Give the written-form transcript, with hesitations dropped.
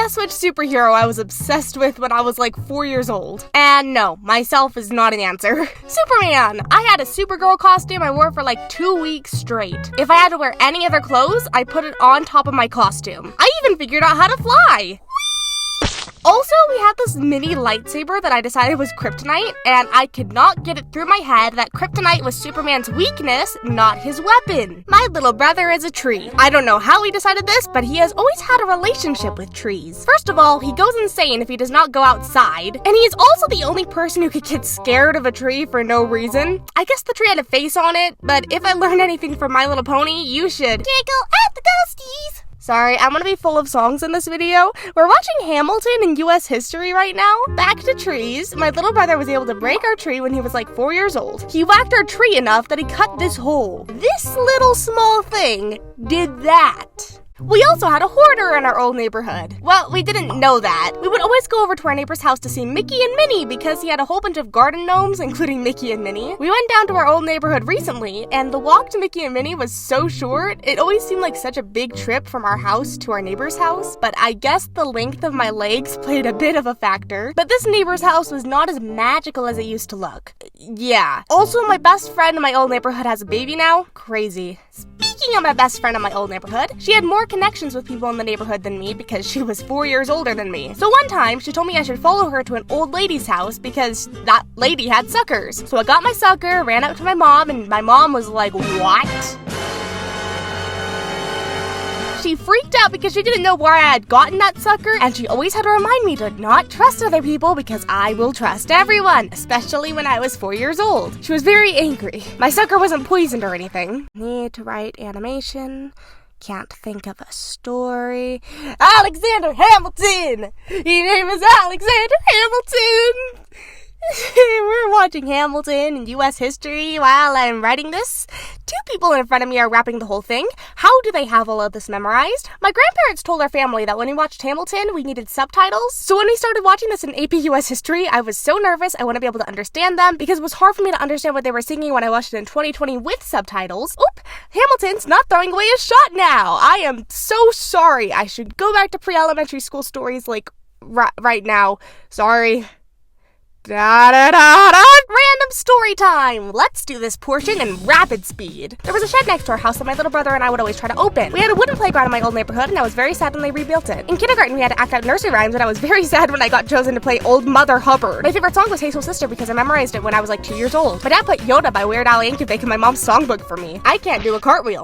guess which superhero I was obsessed with when I was like 4 years old? And no, myself is not an answer. Superman! I had a Supergirl costume I wore for like 2 weeks straight. If I had to wear any other clothes, I put it on top of my costume. I even figured out how to fly! Also, we had this mini lightsaber that I decided was kryptonite, and I could not get it through my head that kryptonite was Superman's weakness, not his weapon. My little brother is a tree. I don't know how he decided this, but he has always had a relationship with trees. First of all, he goes insane if he does not go outside, and he is also the only person who could get scared of a tree for no reason. I guess the tree had a face on it, but if I learned anything from My Little Pony, you should tickle at the ghosties. Sorry, I'm gonna be full of songs in this video. We're watching Hamilton in US history right now. Back to trees. My little brother was able to break our tree when he was like 4 years old. He whacked our tree enough that he cut this hole. This little small thing did that. We also had a hoarder in our old neighborhood. Well, we didn't know that. We would always go over to our neighbor's house to see Mickey and Minnie because he had a whole bunch of garden gnomes, including Mickey and Minnie. We went down to our old neighborhood recently, and the walk to Mickey and Minnie was so short, it always seemed like such a big trip from our house to our neighbor's house, but I guess the length of my legs played a bit of a factor. But this neighbor's house was not as magical as it used to look. Yeah. Also, my best friend in my old neighborhood has a baby now. Crazy. Speaking of my best friend in my old neighborhood, she had more connections with people in the neighborhood than me because she was 4 years older than me. So one time, she told me I should follow her to an old lady's house because that lady had suckers. So I got my sucker, ran up to my mom, and my mom was like, "What?" She freaked out because she didn't know where I had gotten that sucker, and she always had to remind me to not trust other people because I will trust everyone, especially when I was 4 years old. She was very angry. My sucker wasn't poisoned or anything. Need to write animation. Can't think of a story. Alexander Hamilton! His name is Alexander Hamilton! We're watching Hamilton in US history while I'm writing this. 2 people in front of me are rapping the whole thing. How do they have all of this memorized? My grandparents told our family that when we watched Hamilton, we needed subtitles. So when we started watching this in AP US history, I was so nervous I wouldn't be able to understand them because it was hard for me to understand what they were singing when I watched it in 2020 with subtitles. Oop! Hamilton's not throwing away his shot now! I am so sorry. I should go back to pre-elementary school stories like right now. Sorry. Random story time! Let's do this portion in rapid speed. There was a shed next to our house that my little brother and I would always try to open. We had a wooden playground in my old neighborhood, and I was very sad when they rebuilt it. In kindergarten, we had to act out nursery rhymes, and I was very sad when I got chosen to play Old Mother Hubbard. My favorite song was Hey Soul Sister because I memorized it when I was like 2 years old. My dad put Yoda by Weird Al Yankovic in my mom's songbook for me. I can't do a cartwheel.